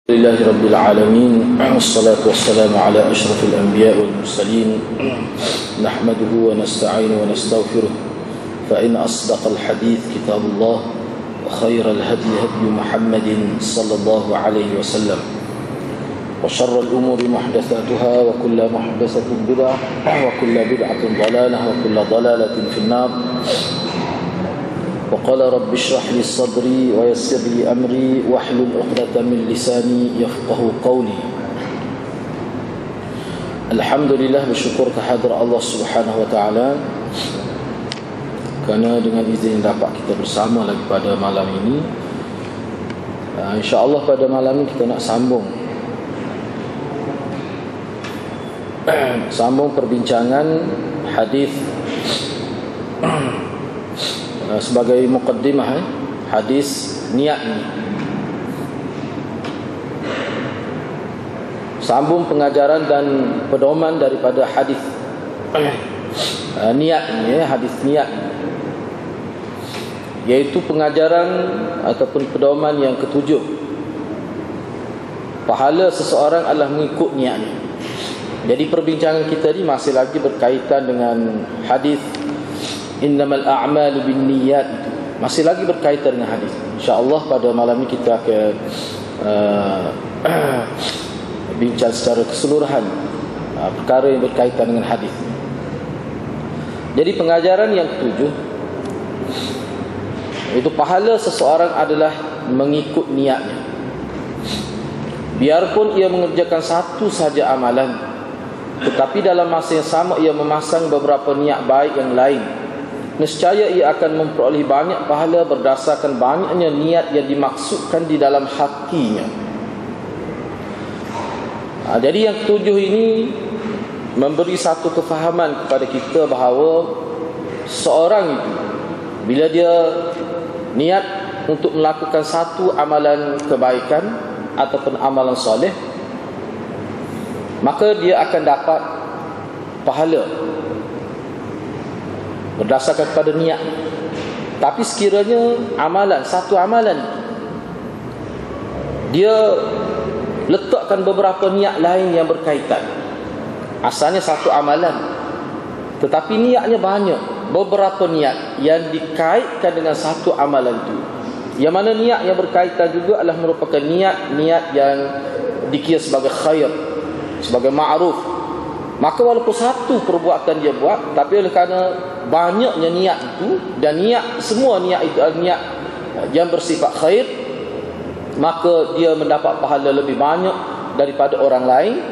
لله رب العالمين والصلاة والسلام على أشرف الأنبياء والمرسلين نحمده ونستعين ونستغفره فإن أصدق الحديث كتاب الله وخير الهدي هدي محمد صلى الله عليه وسلم وشر الأمور محدثاتها وكل محدثة بدعة وكل بدعة ضلالة وكل ضلالة في النار وقال رب اشرح لي صدري ويسر لي أمري واحلل عقدة من لساني يفقه قولي. Alhamdulillah, bersyukur kehadrat Allah Subhanahu wa taala kerana dengan izin dapat kita bersama lagi pada malam ini. Insya-Allah pada malam ini kita nak sambung perbincangan hadis sebagai muqaddimah hadis niat ni. Sambung pengajaran dan pedoman daripada hadis niat ni, hadis niat, iaitu pengajaran ataupun pedoman yang ketujuh. Pahala seseorang adalah mengikut niat ni. Jadi perbincangan kita ni masih lagi berkaitan dengan hadis innamal a'malu binniyat, itu masih lagi berkaitan dengan hadis. Insya-Allah pada malam ini kita akan bincang secara keseluruhan perkara yang berkaitan dengan hadis. Jadi pengajaran yang ketujuh, itu pahala seseorang adalah mengikut niatnya. Biarpun ia mengerjakan satu saja amalan, tetapi dalam masa yang sama ia memasang beberapa niat baik yang lain, nescaya ia akan memperoleh banyak pahala berdasarkan banyaknya niat yang dimaksudkan di dalam hatinya. Jadi yang ketujuh ini memberi satu kefahaman kepada kita bahawa seorang itu bila dia niat untuk melakukan satu amalan kebaikan ataupun amalan soleh, maka dia akan dapat pahala berdasarkan kepada niat. Tapi sekiranya satu amalan dia letakkan beberapa niat lain yang berkaitan, asalnya satu amalan tetapi niatnya banyak, beberapa niat yang dikaitkan dengan satu amalan itu, yang mana niat yang berkaitan juga adalah merupakan niat yang dikira sebagai khair, sebagai ma'ruf, maka walaupun satu perbuatan dia buat, tapi oleh kerana banyaknya niat itu, dan semua niat itu adalah niat yang bersifat khair, maka dia mendapat pahala lebih banyak daripada orang lain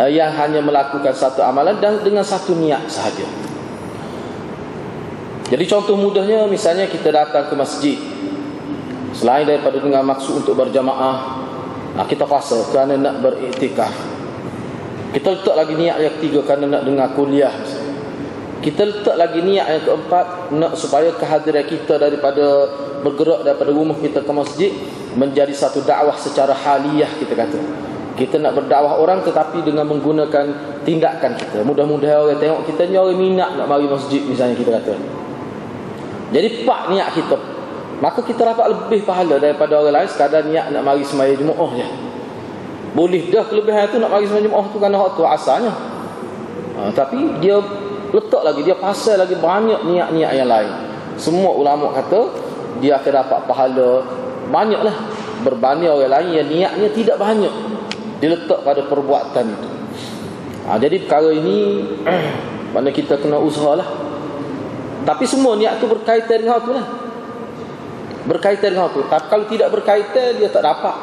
yang hanya melakukan satu amalan dan dengan satu niat sahaja. Jadi contoh mudahnya, misalnya kita datang ke masjid, selain daripada dengan maksud untuk berjamaah, kita puasa kerana nak beriktikaf. Kita letak lagi niat yang ketiga kerana nak dengar kuliah. Kita letak lagi niat yang keempat, nak supaya kehadiran kita daripada bergerak daripada rumah kita ke masjid menjadi satu dakwah secara haliyah, kita kata. Kita nak berdakwah orang tetapi dengan menggunakan tindakan kita. Mudah-mudahan orang tengok kita ni orang minat nak mari masjid, misalnya kita kata. Jadi pak niat kita, maka kita dapat lebih pahala daripada orang lain sekadar niat nak mari sembahyang Jumaat je. Boleh dah kelebihan tu nak mari sembahyang Jumaat tu kerana hak tu asalnya. Tapi dia letak lagi, dia pasal lagi banyak niat-niat yang lain. Semua ulama kata dia akan dapat pahala banyaklah berbanding orang lain yang niatnya tidak banyak, dia letak pada perbuatan itu. Jadi perkara ini mana kita kena usahalah. Tapi semua niat tu berkaitan dengan tu lah, berkaitan dengan tu. Tapi kalau tidak berkaitan, dia tak dapat.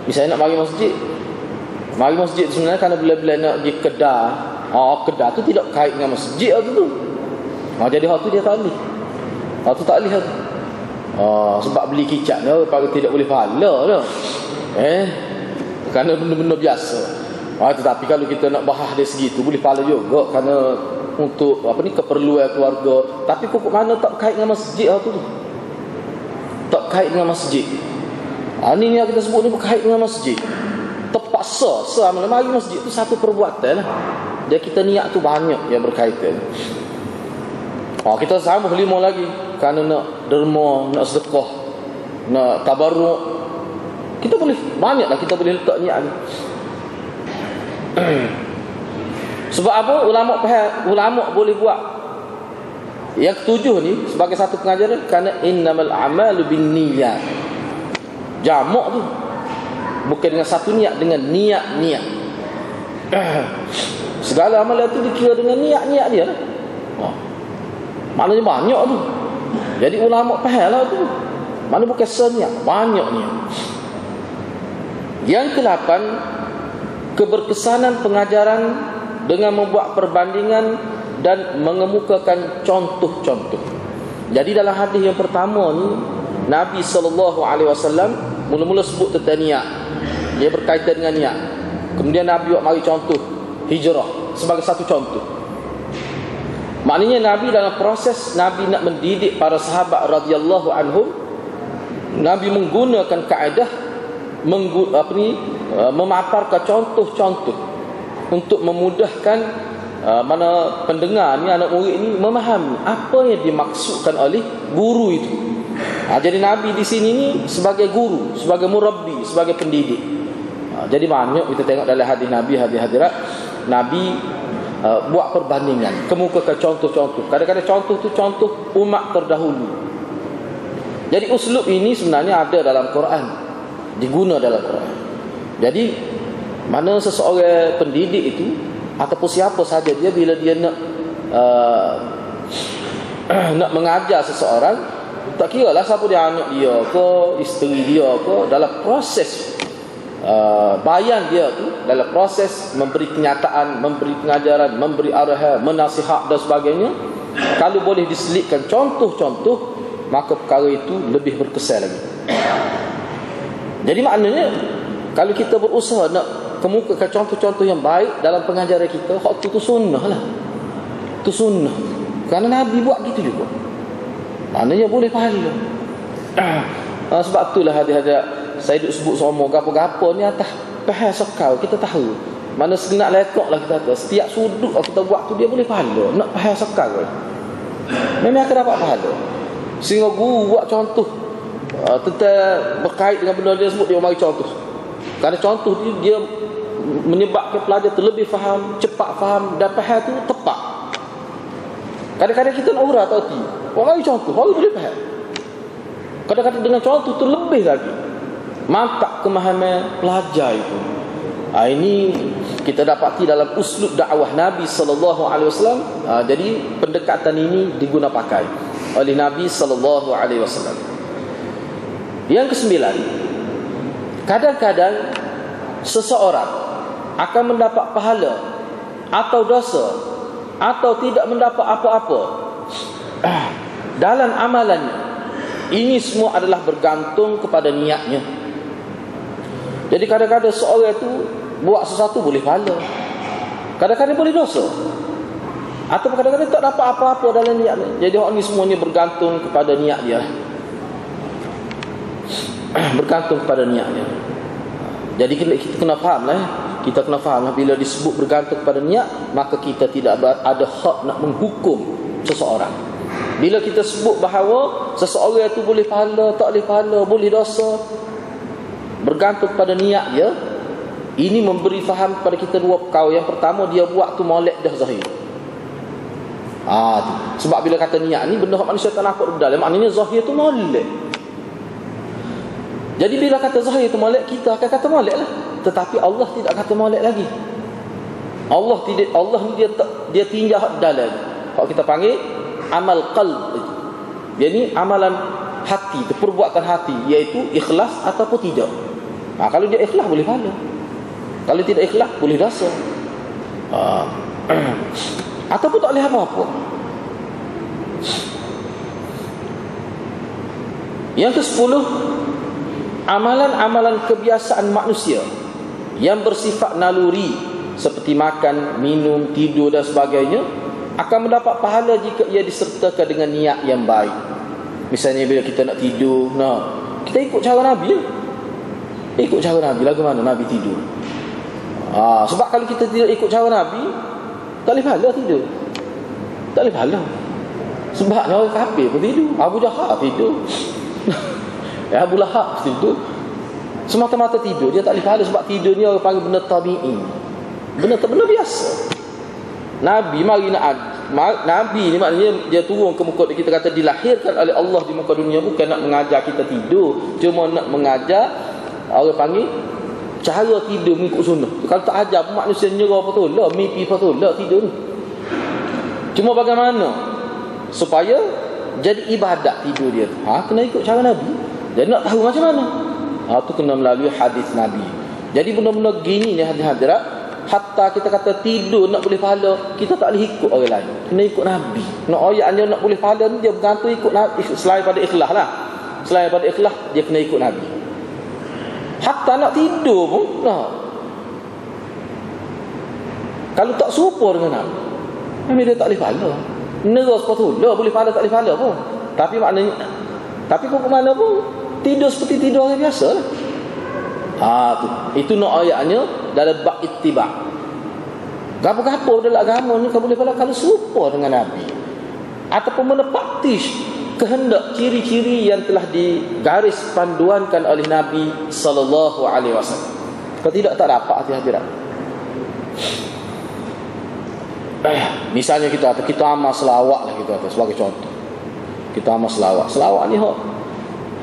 Misalnya nak mari masjid sebenarnya kerana bila-bila nak pergi Kedah, Kedah tu tidak kait dengan masjid tu. Jadi hal tu dia tak boleh. Hal tu tak boleh tu. Sebab beli kicap ni paling tidak boleh pahala dah. Kerana benda-benda biasa. Tetapi kalau kita nak bahas dari segi tu boleh pahala juga, kerana untuk keperluan keluarga. Tapi kok mana tak kait dengan masjid tu. Tak kait dengan masjid. Ini yang kita sebut ni berkait dengan masjid. Terpaksa mari masjid tu satu perbuatan lah. Jadi kita niat tu banyak yang berkaitan. Kita sambung 5 lagi kerana nak derma, nak sedekah, nak tabarruk, Kita boleh, banyaklah kita boleh letak niat ni. Sebab apa? Ulama boleh buat yang ketujuh ni sebagai satu pengajaran, kerana innamal a'malu binniyat. Jamak tu bukan dengan satu niat, dengan niat-niat. Segala amalan tu dikira dengan niat-niat dia lah. Maknanya banyak tu. Jadi ulama fahamlah tu. Mana bukan seniat, banyak niat. Yang ke-8, keberkesanan pengajaran dengan membuat perbandingan dan mengemukakan contoh-contoh. Jadi dalam hadis yang pertama ni, Nabi SAW mula-mula sebut tentang niat. Dia berkaitan dengan niat. Kemudian Nabi buat mari contoh hijrah sebagai satu contoh. Maknanya Nabi dalam proses Nabi nak mendidik para sahabat radhiyallahu anhum, Nabi menggunakan kaedah memaparkan contoh-contoh untuk memudahkan mana pendengar ni, anak murid ni memahami apa yang dimaksudkan oleh guru itu. Jadi Nabi di sini ni sebagai guru, sebagai murabbi, sebagai pendidik. Jadi banyak kita tengok dalam hadis Nabi, hadis-hadirat Nabi buat perbandingan, kemukakan contoh-contoh. Kadang-kadang contoh tu contoh umat terdahulu. Jadi uslub ini sebenarnya ada dalam Quran, diguna dalam Quran. Jadi mana seseorang pendidik itu ataupun siapa saja dia, bila dia nak mengajar seseorang, tak kira lah siapa dia, anak dia ke, isteri dia ke, dalam proses bayan dia tu, dalam proses memberi kenyataan, memberi pengajaran, memberi arahan, menasihat dan sebagainya, kalau boleh diselipkan contoh-contoh, maka perkara itu lebih berkesan lagi. Jadi maknanya kalau kita berusaha nak kemukakan contoh-contoh yang baik dalam pengajaran kita, hak tu sunnah lah. Itu sunnah. Kerana Nabi buat gitu juga. Maknanya boleh pahala. Sebab itulah hadis-hadis saya duk sebut semua gapo-gapo ni atas pahal sekal kita tahu. Mana segenap lekoklah kita tahu. Setiap sudut kita buat tu dia boleh pahala. Nak pahal sekal memang akan dapat pahala. Sehingga guru buat contoh tentang berkait dengan benda dia sebut, dia mari contoh. Kerana contoh dia menyebabkan pelajar terlebih faham, cepat faham, dan faham tu tepat. Kadang-kadang kita nak urah atau ti, orang mari contoh, orang boleh faham. Kadang-kadang dengan contoh tu lebih lagi mantap kemahaman pelajar itu. Ini kita dapati dalam uslub dakwah Nabi SAW. Jadi pendekatan ini diguna pakai oleh Nabi SAW. Yang ke-9, kadang-kadang seseorang akan mendapat pahala atau dosa atau tidak mendapat apa-apa dalam amalannya. Ini semua adalah bergantung kepada niatnya. Jadi kadang-kadang seorang itu buat sesuatu boleh pahala, kadang-kadang boleh dosa, atau kadang-kadang tak dapat apa-apa dalam niatnya. Jadi orang ni semuanya bergantung kepada niat dia. Bergantung kepada niatnya. Jadi kita kena faham lah. Kita kena faham lah, bila disebut bergantung kepada niat, maka kita tidak ada hak nak menghukum seseorang. Bila kita sebut bahawa seseorang itu boleh pahala, tak boleh pahala, boleh dosa, bergantung pada niat dia, ini memberi faham kepada kita dua perkara. Yang pertama, dia buat tu molek dah zahir. Tu. Sebab bila kata niat ni, benda manusia tak nampak dalam, maknanya zahir tu molek. Jadi bila kata zahir tu molek, kita akan kata molek lah. Tetapi Allah tidak kata molek lagi. Allah ni dia tinjau dalam. Kalau kita panggil amal qalb itu. Dia ni amalan hati, perbuatan hati, iaitu ikhlas ataupun tidak. Kalau dia ikhlas boleh pahala. Kalau tidak ikhlas boleh dosa. Ataupun tak boleh apa-apa. Yang ke-10, amalan-amalan kebiasaan manusia yang bersifat naluri seperti makan, minum, tidur dan sebagainya akan mendapat pahala jika ia disertakan dengan niat yang baik. Misalnya bila kita nak tidur, kita ikut cara Nabi. Ikut cara Nabi. Lagu mana Nabi tidur? Sebab kalau kita tidak ikut cara Nabi, tak boleh pahala tidur. Tak boleh pahala. Sebabnya orang kafir pun tidur. Abu Jahal tidur. Abu Lahab tidur. Semata-mata tidur, dia tak boleh pahala sebab tidur ni orang panggil benda tabi'i. Benda biasa. Nabi Nabi ni maknanya dia turun ke muka, kita kata dilahirkan oleh Allah di muka dunia bukan nak mengajar kita tidur, cuma nak mengajar orang panggil cara tidur mengikut sunnah. Kalau tak ajar pun manusia nyerah betul lah, mimpi betul lah tidur ni. Cuma bagaimana supaya jadi ibadat tidur dia tu? Kena ikut cara Nabi. Jadi nak tahu macam mana? Tu kena melalui hadis Nabi. Jadi benda-benda gini ni hadirat, hatta kita kata tidur nak boleh pahala, kita tak boleh ikut orang lain, kena ikut Nabi. Nak ayat dia nak boleh pahala ni dia bergantung ikut Nabi. Selain pada ikhlas lah, selain pada ikhlas dia kena ikut Nabi. Hatta nak tidur pun kalau tak serupa dengan Nabi, memang dia tak boleh pahala. Nerus betul lah, boleh pahala tak boleh pahala pun. Tapi maknanya, tapi pun mana pun tidur seperti tidur orang biasa lah. Itu nak ayatnya dalam bab ittiba'. Gapo-gapo dalam agama ni kau boleh pahala kalau serupa dengan Nabi, ataupun menepati kehendak ciri-ciri yang telah digaris panduankan oleh Nabi sallallahu alaihi wasallam. Kalau tidak tak dapat hati-hati. Misalnya kita amal selawat lah, kita sebagai contoh. Kita amal selawat. Selawat ni hak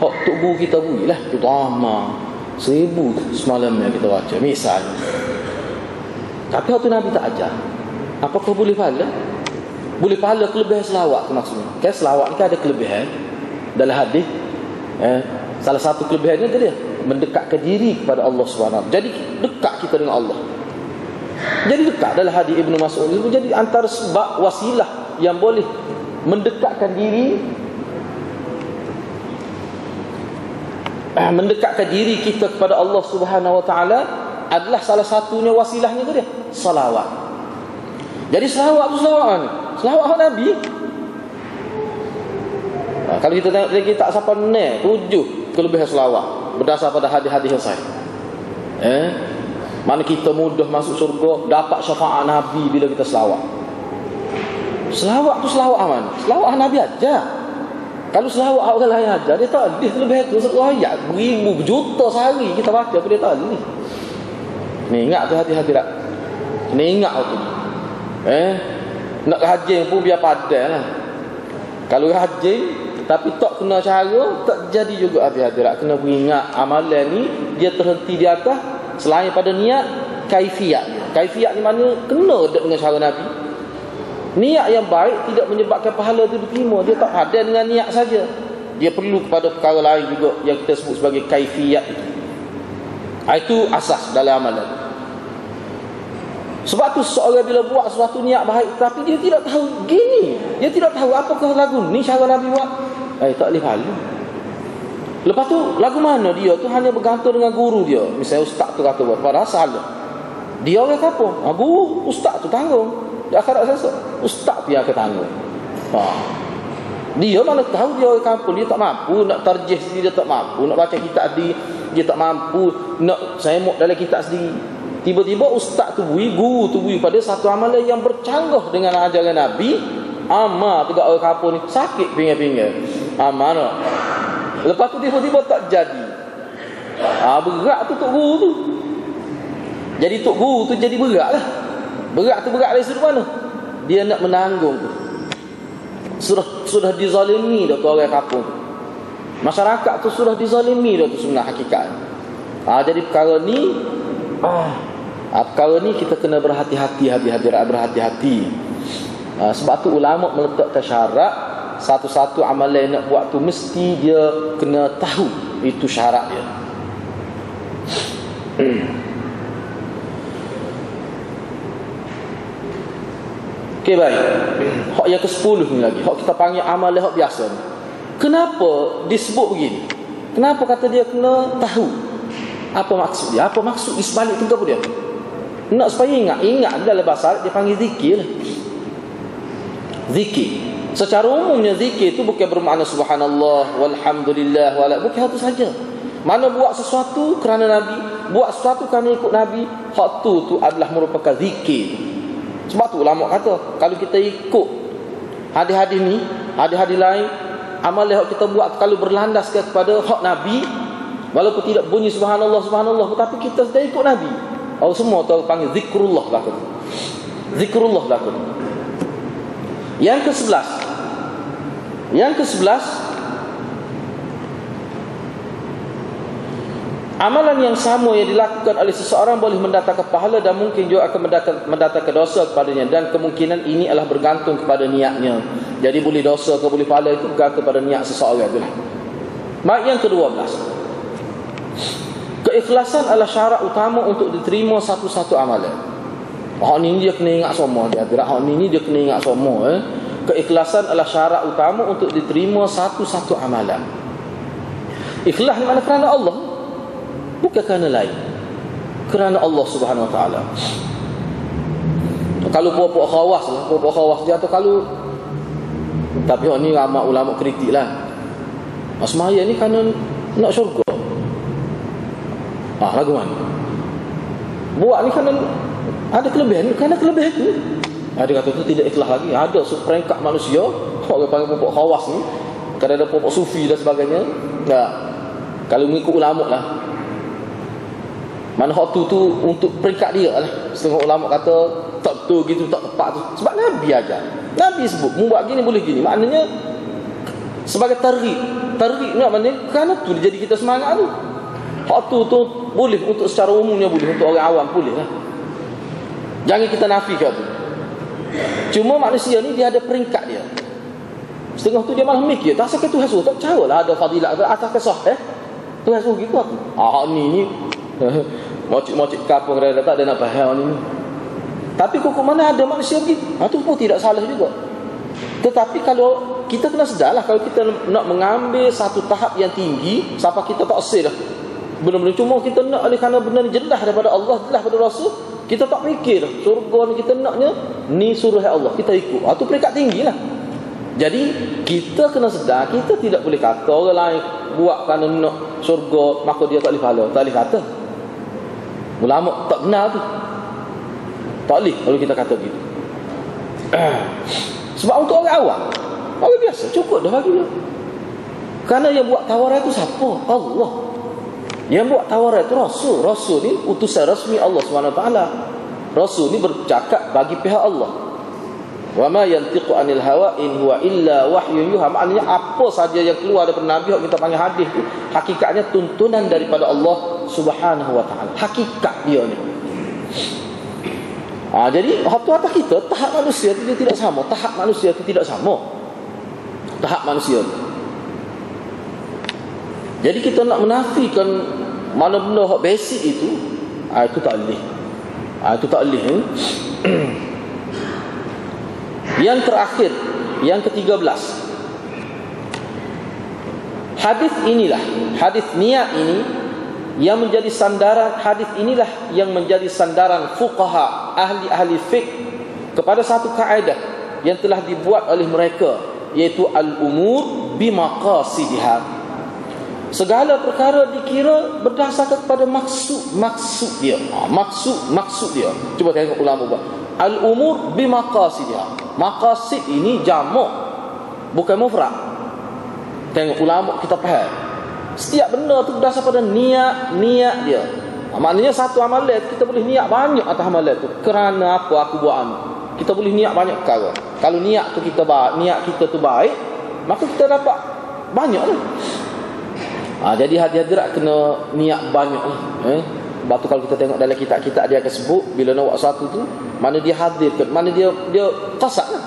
tok guru kita bui lah. Kita amal 1000 semalam yang kita baca misalnya. Tapi waktu Nabi tak ajar, apakah boleh pahala? Boleh pahala kelebihan selawat tu maksudnya. Kan selawat ni kan ada kelebihan dalam hadis. Salah satu kelebihannya tu dia mendekatkan diri kepada Allah SWT. Jadi dekat kita dengan Allah. Jadi dekat dalam hadis Ibnu Mas'ud itu jadi antara sebab wasilah yang boleh mendekatkan diri, mendekatkan diri kita kepada Allah Subhanahu Wa Taala adalah salah satunya wasilahnya tu dia salawat. Jadi salawat tu salawat ni, salawat Nabi. Kalau kita tengok lagi tak sampai 7 kelebihan salawat berdasar pada hadis-hadis yang sahih. Mana kita mudah masuk syurga, dapat syafaat Nabi bila kita selawat. Selawat tu selawat mana? Selawat Nabi aja. Kalau selawat orang lain aja, dia tak boleh lebih tu ayat beribu berjuta sehari kita baca, apa dia tak boleh. Ni ingat tu hati-hati tak? Ni ingat tu. Nak rajin pun biar padan lah. Kalau rajin tapi tak kena cara, tak jadi juga hati-hati tak. Kena beringat amalan ni dia terhenti di atas selain pada niat, kaifiat. Kaifiat ni mana kena dengan cara Nabi. Niat yang baik tidak menyebabkan pahala itu diterima. Dia tak padan dengan niat saja. Dia perlu kepada perkara lain juga yang kita sebut sebagai kaifiat itu. Itu asas dalam amalan. Sebab tu seorang bila buat sesuatu niat baik tapi dia tidak tahu gini, dia tidak tahu apakah lagu ni cara Nabi buat, tak boleh pahala. Lepas tu lagu mana dia tu hanya bergantung dengan guru dia. Misalnya ustaz tu kata buat, padahal salah. Dia orang kampung, guru ustaz tu tanggung. Di akhirat selesai, ustaz tu yang akan tanggung. Dia mana tahu dia orang kampung, dia tak mampu nak tarjih sendiri, dia tak mampu nak baca kitab sendiri, dia tak mampu nak semok dalam kitab sendiri. Tiba-tiba ustaz tu bui, guru tu bui pada satu amalan yang bercanggah dengan ajaran Nabi. Amal tu kat orang kampung ni sakit pinggir-pinggir. Mana? Lepas tu tiba-tiba tak jadi. Berat tu tok guru tu. Jadi tok guru tu jadi berat lah. Berat tu berat dari sudut mana? Dia nak menanggung tu. Sudah dizalimi dah tu orang kampung. Masyarakat tu sudah dizalimi dah tu sebenarnya hakikat. Jadi perkara ni perkara ni kita kena berhati-hati, berhati-hati. Sebab tu ulama meletakkan syarat, satu-satu amalan yang nak buat tu mesti dia kena tahu itu syarat dia. Okey, baik. Hak yang ke-10 ni lagi, hak kita panggil amalan hak biasa ni. Kenapa disebut begini? Kenapa kata dia kena tahu apa maksud dia? Apa maksud di sebalik tu apa dia? Nak supaya ingat dalam bahasa Arab dia panggil zikir lah. Zikir. Secara umumnya zikir itu bukan bermakna subhanallah walhamdulillah wala, bukan itu saja. Mana buat sesuatu kerana Nabi, buat sesuatu kerana ikut Nabi, hak tu adalah merupakan zikir. Sebab tu ulama kata kalau kita ikut hadis-hadis ni, hadis-hadis lain, amalan yang kita buat kalau berlandaskan kepada hak Nabi, Walaupun tidak bunyi subhanallah subhanallah, tetapi kita sudah ikut Nabi. Allah semua tahu panggil zikrullah belakang. Zikrullah belakang. Yang ke-11. Amalan yang sama yang dilakukan oleh seseorang boleh mendatangkan pahala dan mungkin juga akan mendatangkan dosa kepadanya, dan kemungkinan ini adalah bergantung kepada niatnya. Jadi boleh dosa ke boleh pahala itu bergantung kepada niat seseorang itulah. Baik, yang ke-12. Keikhlasan adalah syarat utama untuk diterima satu-satu amalan. Hak ni dia kena ingat semua dia. Hak ni dia kena ingat semua. Keikhlasan adalah syarat utama untuk diterima satu-satu amalan. Ikhlas ni mana kerana Allah, bukan kerana lain. Kerana Allah Subhanahu Wa Taala. Kalau puak-puak khawas dia tu kalau, tapi hak ni ramai ulama kritik lah. Semaya ni kerana nak syurga. Lagu mana? Buat ni kerana ada kelebihan, kerana kelebihan tu. Ada kata tu tidak ikhlas lagi. Ada seperangkat manusia, orang panggil puak khawas ni, kadang ada puak sufi dan sebagainya. Tak. Kalau mengikut ulama lah, mana hak tu untuk peringkat dia lah. Setengah ulama kata tak betul gitu, tak tepat tu. Sebab Nabi ajar. Nabi sebut, mu buat gini boleh gini. Maknanya sebagai targhib ni maknanya kerana tu dia jadi kita semangat tu. Hak tu boleh untuk secara umumnya, boleh untuk orang awam boleh lah. Jangan kita nafikan tu. Cuma manusia ni dia ada peringkat dia. Setengah tu dia malah mikir, tak sakit Tuhan suruh, tak percaya lah ada fadilat atas kesah Tuhan suruh gitu aku. Ni mocik-mocik kapung rada tak ada nak faham ni. Tapi kok mana ada manusia begitu? Tu pun tidak salah juga. Tetapi kalau kita kena sedarlah, kalau kita nak mengambil satu tahap yang tinggi sampai kita tak asal dah, benar-benar cuma kita nak oleh kerana benar jelas daripada Allah, jelas daripada Rasul, kita tak fikir surga ni kita naknya ni suruh Allah, kita ikut. Tu peringkat tinggi lah. Jadi kita kena sedar, kita tidak boleh kata orang lain buat kerana nak surga maka dia tak boleh pahala. Tak boleh kata. Ulama tak benar tu. Tak boleh kalau kita kata gitu. Sebab untuk orang awam, orang biasa cukup dah bagi dia. Kerana yang buat tawaran itu siapa? Allah. Yang buat tawaran itu Rasul. Rasul ni utusan rasmi Allah SWT. Rasul ni bercakap bagi pihak Allah. Wa ma yantiqu anil hawa in huwa illa wahyun yuha. Maknanya apa saja yang keluar daripada Nabi yang kita panggil hadis tu, hakikatnya tuntunan daripada Allah Subhanahu Wa Taala. Hakikat dia ni. Jadi waktu atas kita, tahap manusia itu tidak sama. Tahap manusia itu tidak sama. Tahap manusia itu. Jadi kita nak menafikan mana benda hak basic itu, itu tak boleh. Itu tak boleh. Yang terakhir, yang ke-13. Hadis inilah, hadis niat ini yang menjadi sandaran, hadis inilah yang menjadi sandaran fuqaha, ahli-ahli fiqh kepada satu kaedah yang telah dibuat oleh mereka, iaitu al-umur bimaqasidiha. Segala perkara dikira berdasarkan kepada maksud dia. Maksud dia. Cuba tengok ulama buat. Al-umur bimaqasidiha. Maqasid ini jamak, bukan mufrad. Tengok ulama kita faham. Setiap benda tu berdasar pada niat dia. Maknanya satu amalan kita boleh niat banyak atas amalan tu. Kerana apa aku buat ni? Kita boleh niat banyak perkara. Kalau niat tu kita baik, niat kita tu baik, maka kita dapat banyak lah. Jadi hadirat kena niat banyak lah. Sebab tu kalau kita tengok dalam kitab-kitab dia akan sebut, bila nak buat sesuatu tu, mana dia hadirkan, mana dia qasak lah.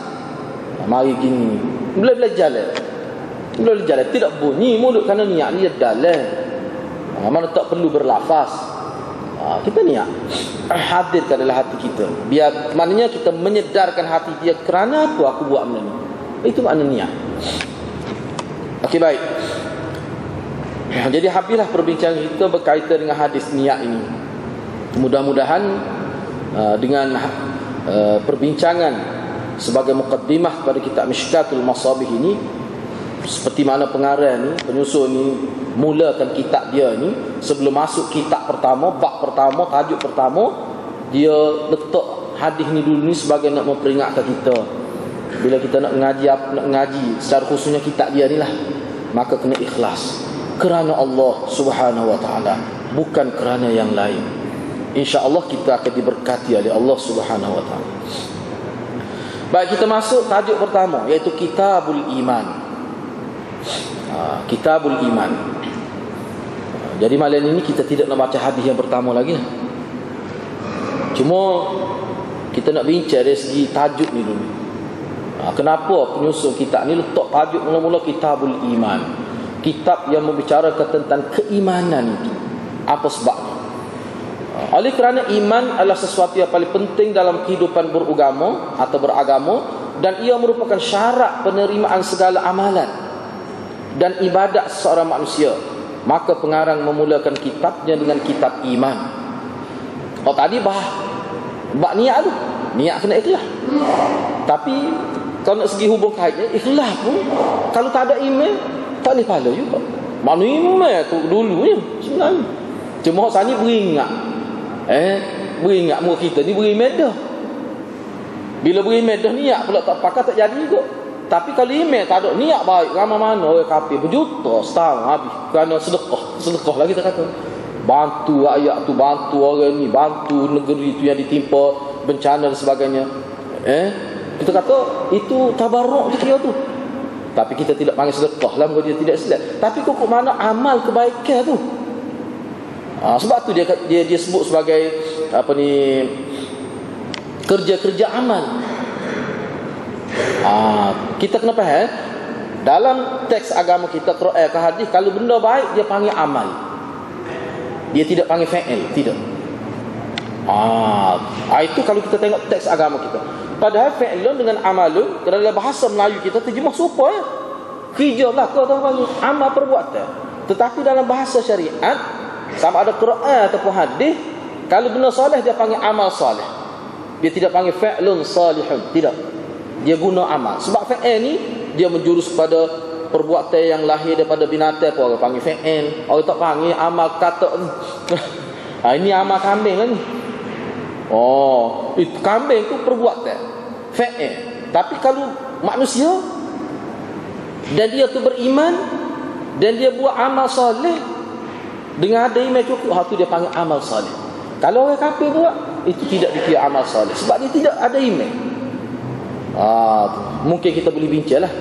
Mari gini, belajar lah. Jalan tidak bunyi mulut kerana niat dia dalam. Mana tak perlu berlafaz. Kita niat hadirkan dalam hati kita. Biar maknanya kita menyedarkan hati dia, kerana apa aku buat benda ni. Itu makna niat. Okey, baik. Jadi habislah perbincangan kita berkaitan dengan hadis niat ini. Mudah-mudahan dengan perbincangan sebagai muqaddimah pada kitab Mishkatul Masabih ini, seperti mana pengarang ni, penyusun ni mulakan kitab dia ni, sebelum masuk kitab pertama, bab pertama, tajuk pertama, dia letak hadis ni dulu ni sebagai nak memperingatkan kita. Bila kita nak mengaji secara khususnya kitab dia ni lah, maka kena ikhlas. kerana Allah Subhanahu wa taala, bukan kerana yang lain. Insya-Allah kita akan diberkati oleh Allah Subhanahu wa taala. Baik, kita masuk tajuk pertama, iaitu Kitabul Iman. Kitabul Iman. Jadi malam ini kita tidak nak baca hadis yang pertama lagi. Cuma kita nak bincang dari segi tajuk ni dulu. Kenapa penyusun kitab ni letak tajuk mula-mula Kitabul Iman, kitab yang membicarakan tentang keimanan itu. Apa sebabnya? Oleh kerana iman adalah sesuatu yang paling penting dalam kehidupan beragama atau beragama, dan ia merupakan syarat penerimaan segala amalan dan ibadat seorang manusia. Maka pengarang memulakan kitabnya dengan kitab iman. Tadi bab niat tu, niat kena ikhlas. Tapi kalau nak segi hubung kaitnya, ikhlas pun kalau tak ada iman tak boleh pahala juga. Mana iman tu dulunya sebenarnya. Cuma hak ni beringat. Beringat muka kita ni beriman dah. Bila beriman dah, niat pula tak pakai tak jadi juga. Tapi kalau iman tak ada niat baik, ramai mana orang kafir berjuta setahun habis kerana sedekah lagi kita kata. Bantu rakyat tu, bantu orang ni, bantu negeri tu yang ditimpa bencana dan sebagainya. Kita kata itu tabarruk tu kira tu. Tapi kita tidak panggil sedekah lah, dia tidak silap. Tapi kok mana amal kebaikan tu? Sebab tu dia sebut sebagai kerja-kerja amal. Kita kena faham dalam teks agama kita, Quran ke hadis, kalau benda baik dia panggil amal, dia tidak panggil fa'il, tidak. Itu kalau kita tengok teks agama kita. Padahal fa'ilun dengan amalun dalam bahasa Melayu kita terjemah serupa ya. Kerja lah kau tahu panggil amal perbuatan. Tetapi dalam bahasa syariat, sama ada Quran ataupun hadis, kalau benda soleh dia panggil amal soleh. Dia tidak panggil fa'lun salihun, tidak. Dia guna amal. Sebab fa'il ni dia menjurus pada perbuatan yang lahir daripada binatang pun orang panggil fa'il. Orang tak panggil amal kata. Ini amal kambing lah ni. Itu kambing tu perbuatan fa'il. Tapi kalau manusia dan dia tu beriman dan dia buat amal soleh dengan ada iman cukup, tu dia panggil amal soleh. Kalau orang kafir buat, itu tidak dikira amal soleh sebab dia tidak ada iman. Mungkin kita boleh bincang lah.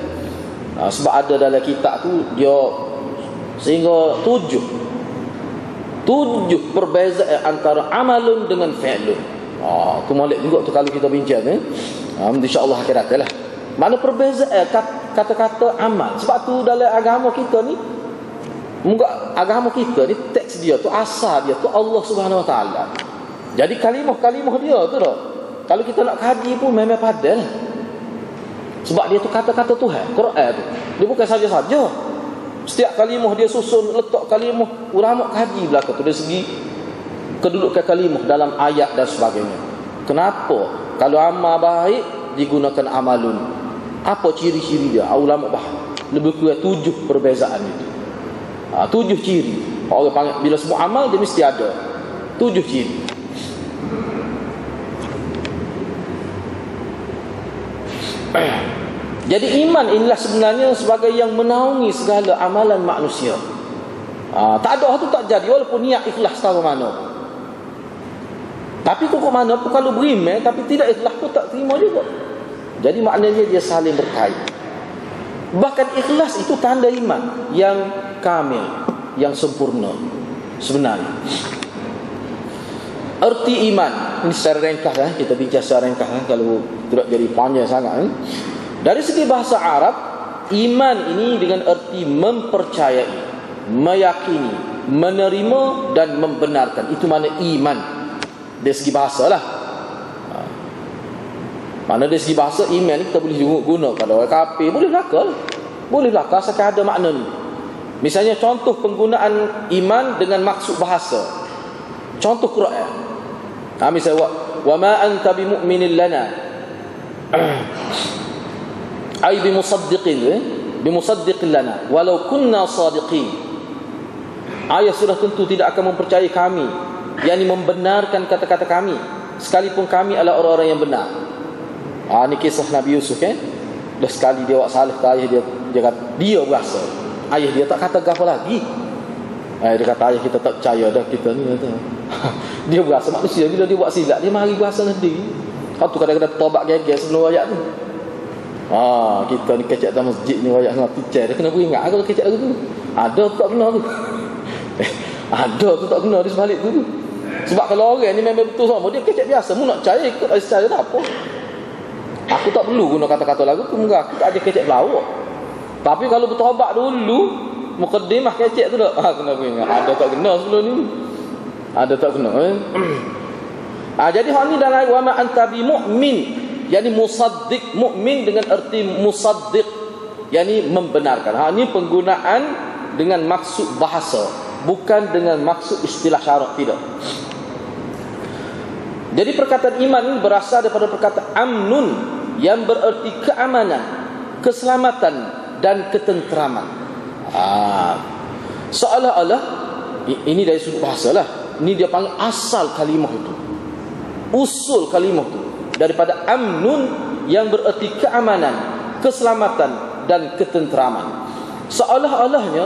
Sebab ada dalam kitab tu dia sehingga tujuh perbezaan antara amalun dengan fi'lun. Tu molek juga tu kalau kita bincang insya-Allah akan datang lah. Mana perbezaan kata-kata amal. Sebab tu dalam agama kita ni, agama kita ni teks dia tu, asal dia tu Allah Subhanahu Wa Taala. Jadi kalimah dia tu dah. Kalau kita nak kaji pun memang padal. Sebab dia tu kata-kata Tuhan, Quran tu. Dia bukan saja-saja. Setiap kalimah dia susun, letak kalimah, ulama kaji belaka tu dari segi kedudukan kalimah dalam ayat dan sebagainya. Kenapa? Kalau amal baik digunakan amalun. Apa ciri-ciri dia? Ulama lebih kurang 7 perbezaan itu. 7 ciri. Orang panggil bila sebut amal dia mesti ada 7 ciri. Jadi iman inilah sebenarnya sebagai yang menaungi segala amalan manusia. Tak ada tu tak jadi walaupun niat ikhlas tahu mana. Tapi kok mana pun kalau beriman tapi tidak ikhlas pun tak terima juga. Jadi maknanya dia saling berkait. Bahkan ikhlas itu tanda iman yang kamil, yang sempurna sebenarnya. Erti iman ini secara ringkas kita bincang secara ringkas kalau tidak jadi panjang sangat. Dari segi bahasa Arab, iman ini dengan erti mempercayai, meyakini, menerima dan membenarkan. Itu makna iman dari segi bahasa lah. Mana dari segi bahasa iman kita boleh guna pada orang kafir, boleh belaka asalkan ada makna ni. Misalnya contoh penggunaan iman dengan maksud bahasa. Contoh Quran. Misalnya wa ma anta bimu'minin lana ay bimusaddiqin lana walau kunna sadiqin. Ayat sudah tentu tidak akan mempercayai kami, yakni membenarkan kata-kata kami sekalipun kami adalah orang-orang yang benar. Ini kisah Nabi Yusuf kan. Dah sekali dia buat salah ke ayah dia kata dia berasa. Ayah dia tak kata apa lagi. Dia kata ayah kita tak percaya dah kita ni kata. Dia berasa manusia bila dia buat silap dia mari berasa sendiri. Kau tu kadang-kadang tobat geger sebelum ayat tu. Kita ni kecek dalam masjid ni ayat dengan teacher dia kena beringat kalau kecek lagu tu. Ada tu tak kena tu. Ada tu tak kena di sebalik tu. Sebab kalau orang ni memang betul sama dia kecek biasa, mu nak percaya ikut secara tak apa. Aku tak perlu guna kata-kata lagu tu, enggak aku tak ada kecek pelawak. Tapi kalau bertobat dulu, mukaddimah kecek tu dah. Kena ingat. Ada tak kena sebelum ni. Ada tak kena. Jadi hak ni dalam wa ma anta bi mu'min, yakni musaddiq, mukmin dengan erti musaddiq, yakni membenarkan. Ini penggunaan dengan maksud bahasa, bukan dengan maksud istilah syarak, tidak. Jadi perkataan iman ini berasal daripada perkataan amnun yang bererti keamanan, keselamatan dan ketenteraman. Seolah-olah ini dari sudut bahasa lah. Ini dia panggil asal kalimah itu, usul kalimah itu daripada amnun yang bererti keamanan, keselamatan dan ketenteraman. Seolah-olahnya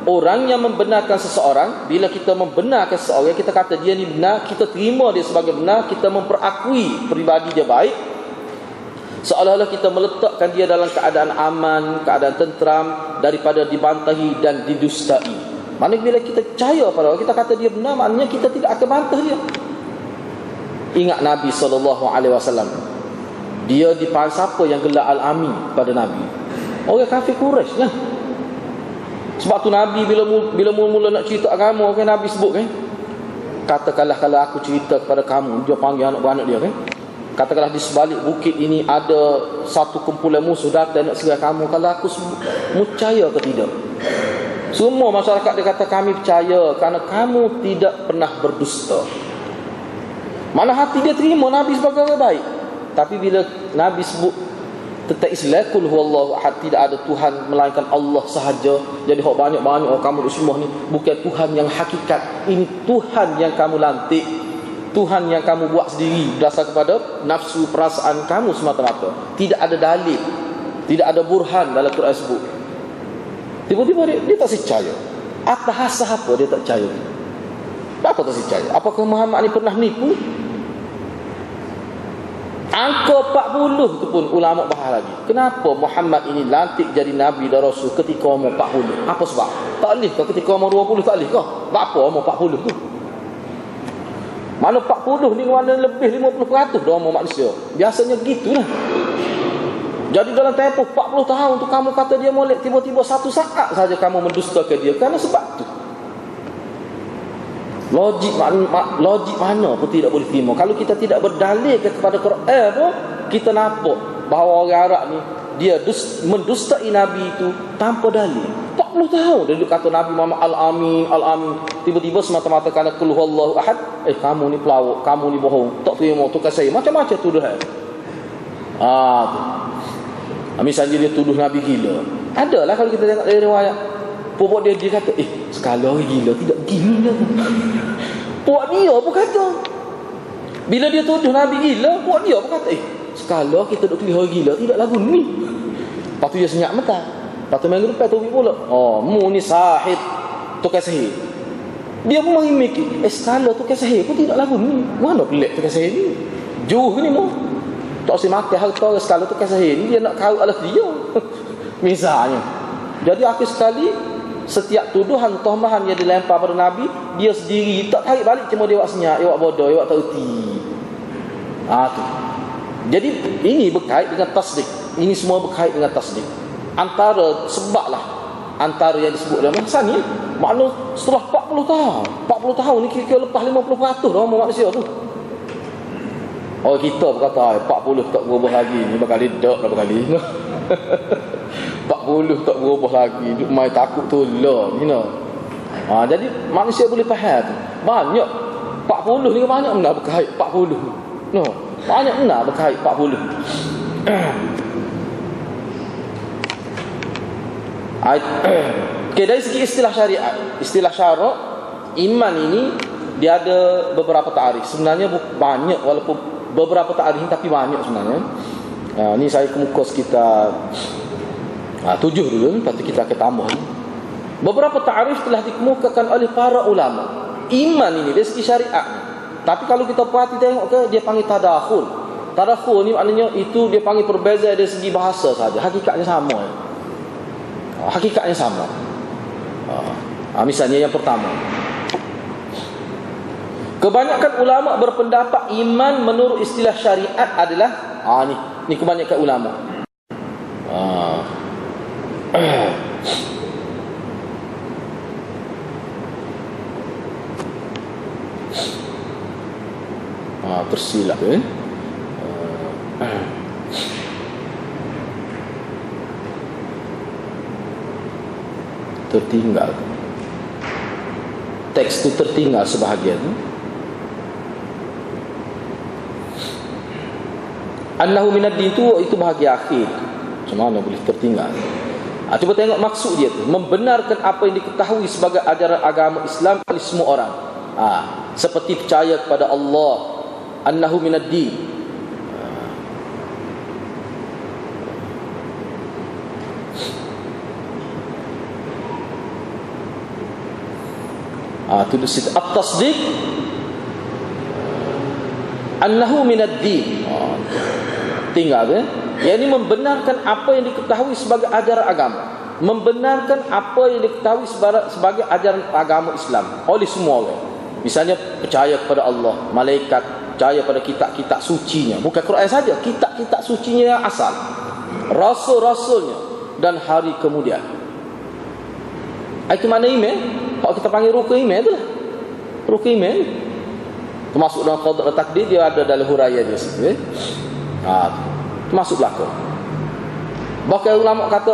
orang yang membenarkan seseorang, bila kita membenarkan seseorang, kita kata dia ni benar, kita terima dia sebagai benar, kita memperakui peribadi dia baik, seolah-olah kita meletakkan dia dalam keadaan aman, keadaan tenteram daripada dibantahi dan didustai. Maknanya bila kita percaya pada orang, kita kata dia benar, maknanya kita tidak akan bantah dia. Ingat Nabi SAW, dia dipanggil siapa yang gelar Al-Amin pada Nabi? Orang kafir Quraisy lah. Sebab tu Nabi bila mula nak cerita agama kan, Nabi sebut kan, katakanlah kalau aku cerita kepada kamu, dia panggil anak-anak dia kan, katakanlah di sebalik bukit ini ada satu kumpulan musuh datang nak serang kamu, kalau aku percaya ke tidak? Semua masyarakat dia kata kami percaya kerana kamu tidak pernah berdusta. Mana hati dia terima Nabi sebagai orang baik. Tapi bila Nabi sebut tentang Islam, kul huwallahu ahad, tidak ada Tuhan melainkan Allah sahaja. Jadi hak banyak-banyak kamu semua ni bukan Tuhan yang hakikat. Ini Tuhan yang kamu lantik, Tuhan yang kamu buat sendiri berdasar kepada nafsu perasaan kamu semata-mata. Tidak ada dalil, tidak ada burhan dalam Quran sebut. Tiba-tiba dia tak percaya. Atas apa dia tak percaya? Kenapa tak percaya? Apakah Muhammad ni pernah nipu? Angka 40 tu pun ulama bahas lagi. Kenapa Muhammad ini lantik jadi Nabi dan Rasul ketika umur 40? Apa sebab? Tak boleh ke ketika umur 20 tak boleh ke? Apa umur 40 tu? Mana 40 ni mana lebih 50% dah umur manusia. Biasanya gitulah. Jadi dalam tempoh 40 tahun tu kamu kata dia molek, tiba-tiba satu saat saja kamu mendustakan dia kerana sebab tu. Logik mana pun tidak boleh terima. Kalau kita tidak berdalil kepada Quran pun, kita nampak bahawa orang Arab ni dia mendustai Nabi itu tanpa dalil. 40 tahun dia duduk kata Nabi Muhammad Al-Amin, Al-Amin. Tiba-tiba semata-mata kerana qul huwallahu ahad, kamu ni pelawak, kamu ni bohong, tak terima, tukar saya, macam-macam tuduhan. Tu. Misalnya dia tuduh Nabi gila. Adalah kalau kita tengok dari riwayat, puak dia kata, sekali orang gila, tidak gila tu. Puak dia pun kata, bila dia tuduh Nabi gila, puak dia pun kata, sekali kita duk tuduh orang gila, tidak lagu ni. Lepas tu dia senyap mata. Lepas tu minggu depan tubik pula, mu ni sahid, tukar sihir. Dia pun mengimiki, sekali tukar sihir pun tidak lagu ni. Mana pelik tukar sihir ni? Juh ni mu. Tak usah makan harta orang sekali tukar sihir ni, dia nak kau alas dia. Misalnya. Jadi akhir sekali, setiap tuduhan, tohmahan yang dilempar pada Nabi, dia sendiri tak tarik balik, cuma dia buat senyap, dia buat bodoh, dia buat tak erti. Tu. Jadi ini berkait dengan tasdik. Ini semua berkait dengan tasdik. Antara sebablah antara yang disebut dalam masa ni, makna setelah 40 tahun. 40 tahun ni kira-kira lepas 50% dah umur manusia tu. Kita berkata 40 tak berubah lagi, ni bakal ledak berapa kali. 40 tak berubah lagi, duk mai takut tolong, jadi manusia boleh faham. Banyak 40 ni banyak benar berkait 40. Banyak benar berkait 40. Dari segi istilah syariat, istilah syarak iman ini dia ada beberapa takrif. Sebenarnya banyak, walaupun beberapa takrif tapi banyak sebenarnya. Ni saya kemuka sekitar 7 dulu, lepas tu kita akan tambah. Beberapa ta'rif telah dikemukakan oleh para ulama. Iman ini dari segi syariat. Tapi kalau kita perhati tengok ke, dia panggil tadakhul. Tadakhul ni maknanya itu dia panggil perbezaan dari segi bahasa saja. Hakikatnya sama. Hakikatnya sama. Misalnya yang pertama, kebanyakan ulama berpendapat iman menurut istilah syariat adalah ni kebanyakan ulama. Tersilap tertinggal. Teks itu tertinggal sebahagian. Annahu minad din itu bahagian akhir. Macam mana boleh tertinggal? Cuba tengok maksud dia tu. Membenarkan apa yang diketahui sebagai ajaran agama Islam oleh semua orang. Seperti percaya kepada Allah. Annahu minad din. Tulis situ at-tasdiq annahu minad din. Tinggal yang ini membenarkan apa yang diketahui sebagai ajaran agama, membenarkan apa yang diketahui sebagai ajaran agama Islam oleh semua orang. Misalnya percaya kepada Allah, malaikat, percaya pada kitab-kitab sucinya, bukan Quran saja, kitab-kitab sucinya yang asal, rasul-rasulnya dan hari kemudian. Itu mana iman? Kalau kita panggil rukun iman itulah. Rukun iman termasuk dalam qada takdir, dia ada dalam huraian dia situ. Termasuk belaka. Bahkan ulama kata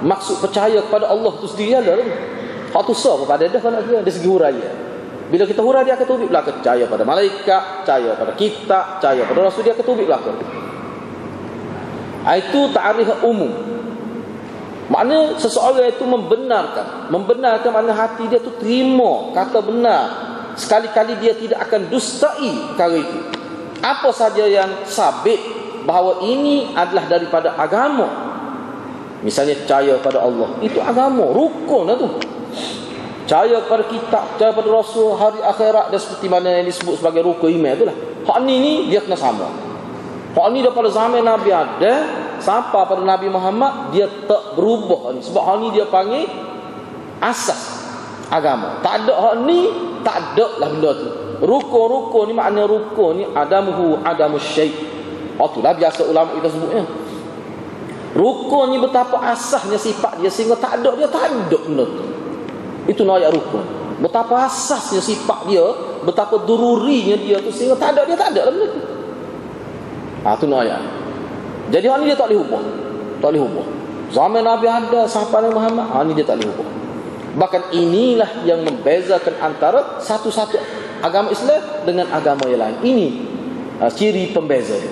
maksud percaya kepada Allah tu sendiri ada. Hak tu sah kepada dia kalau dia segi huraian. Bila kita hurai dia akan tubik belaka, percaya pada malaikat, percaya pada kitab, percaya pada rasul, dia akan tubik belaka. Itu ta'rif umum. Maknanya seseorang itu membenarkan makna hati dia tu terima kata benar. Sekali-kali dia tidak akan dustai perkara itu. Apa saja yang sabit bahawa ini adalah daripada agama. Misalnya percaya pada Allah, itu agama, rukun lah tu. Percaya pada kitab, percaya pada rasul, hari akhirat, dan seperti mana yang disebut sebagai rukun iman itulah. Hak ni dia kena sama. Hak ni daripada zaman Nabi ada sampai pada Nabi Muhammad, dia tak berubah ni. Sebab hak ni dia panggil asas agama. Tak ada hak ni, tak ada lah benda tu. Rukun-rukun ni makna rukun ni adamuhu adamus syai'. Itulah biasa ulama kita sebutnya. Rukun ni betapa asasnya sifat dia sehingga tak ada benda tu. Itu nak ayat rukun. Betapa asasnya sifat dia, betapa dururinya dia tu sehingga tak ada lah benda tu. Itu nak ayat. Jadi hak ni dia tak boleh ubah. Tak boleh ubah. Zaman Nabi ada sampai Nabi Muhammad, ni dia tak boleh ubah. Bahkan inilah yang membezakan antara satu-satu agama Islam dengan agama yang lain. Ini ciri pembeza dia.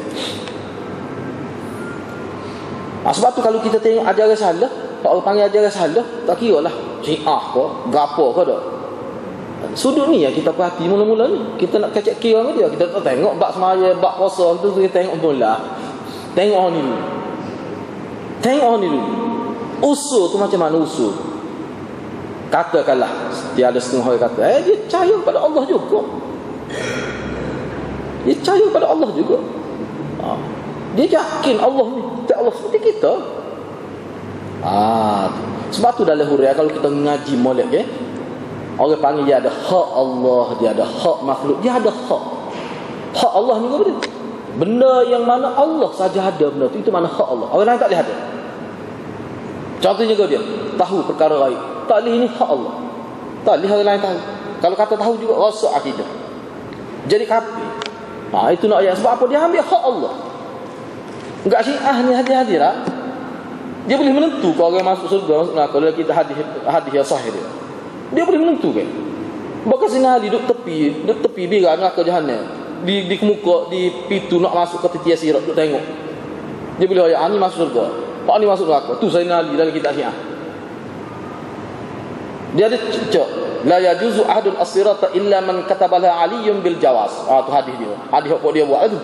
Sebab tu kalau kita tengok ajaran salah, kalau orang panggil ajaran salah, tak kira lah Syiah ke, gapo ke dah. Sudut ni yang kita perhati mula-mula ni. Kita nak kecek kira dengan dia. Kita tak tengok bab semaya, bab puasa tu, kita tengok mula. Tengok ni dulu. Tengok ni dulu. Usul tu macam mana usul? Katakanlah dia ada setengah orang kata, dia percaya pada Allah juga. Dia percaya pada Allah juga. Dia yakin Allah ni, tak Allah seperti kita. Sebab tu dalam huraian kalau kita ngaji molek orang panggil dia ada hak Allah, dia ada hak makhluk, dia ada hak. Hak Allah ni apa dia? Benda yang mana Allah saja ada benda tu, itu mana hak Allah. Orang lain tak boleh ada. Contohnya dia tahu perkara gaib. Tak boleh, ini hak Allah. Tak boleh orang lain tahu. Kalau kata tahu juga rosak akidah. Jadi kafir. Itu nak ayat. Sebab apa? Dia ambil hak Allah. Enggak Syiah ni hadir-hadir lah. Dia boleh menentu kalau orang masuk surga, masuk neraka. Kalau kita hadis yang sahih dia boleh menentukan. Bahkan sinali duduk tepi biar neraka jahanam. Di kemuka, di pintu nak masuk ke titian sirat, duduk tengok. Dia boleh ayat ni masuk surga, pak ni masuk neraka. Tu sinali dalam kitab Syiah. Dia ada cecak, la yajuzu ahadun as-sirata illa man katabaha aliyyun bil jawaz. Tu hadis dia. Hadis apa dia buat tu.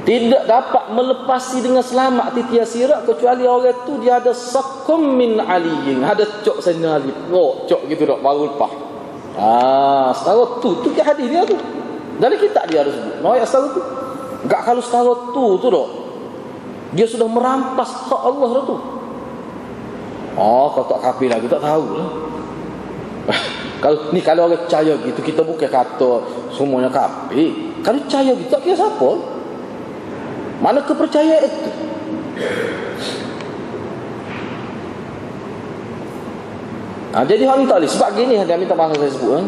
tidak dapat melepasi dengan selamat titian sirat kecuali orang tu dia ada sakum min aliyin, ada cok Sayyidina Ali. Oh, cok gitu dak baru lepas. Setara tu ke hadis dia tu. Dari kitab dia ada sebut. No, setara tu. Enggak kalau setara tu dak. Dia sudah merampas hak Allah dah tu. Kau tak kafir lagi tak tahu lah. Kalau orang percaya gitu, kita bukan kata semuanya kafir. Kalau percaya gitu tak kira siapa. Mana kepercayaan itu? Jadi hal ni tak boleh. Sebab gini dia minta maaf saya sebut.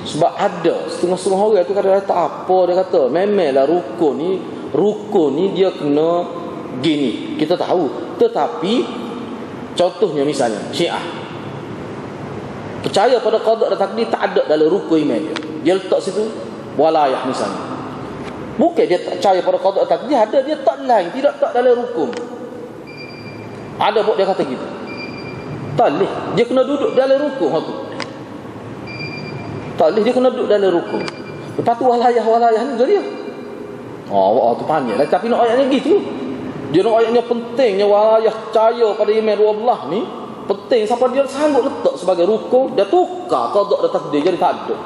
Sebab ada setengah-setengah orang tu kata tak apa. Dia kata memanglah rukun ni dia kena gini. Kita tahu. Tetapi contohnya misalnya Syiah percaya pada qada dan takdir tak ada dalam rukun iman dia. Dia letak situ walayah misalnya. Bukan dia tak percaya pada qada dan takdir, ada dia tak lain, tidak dalam rukun. Ada buat dia kata gitu. Tak boleh. Dia kena duduk dalam rukun tu. Tak boleh dia kena duduk dalam rukun. Lepas tu walayah ni dia. Tu panjang lah. Tapi nak ayatnya gitu. Dia nak ayatnya pentingnya walayah percaya pada iman Allah ni penting sampai dia sanggup letak sebagai rukun, dia tukar qada dan takdir jadi tak ada.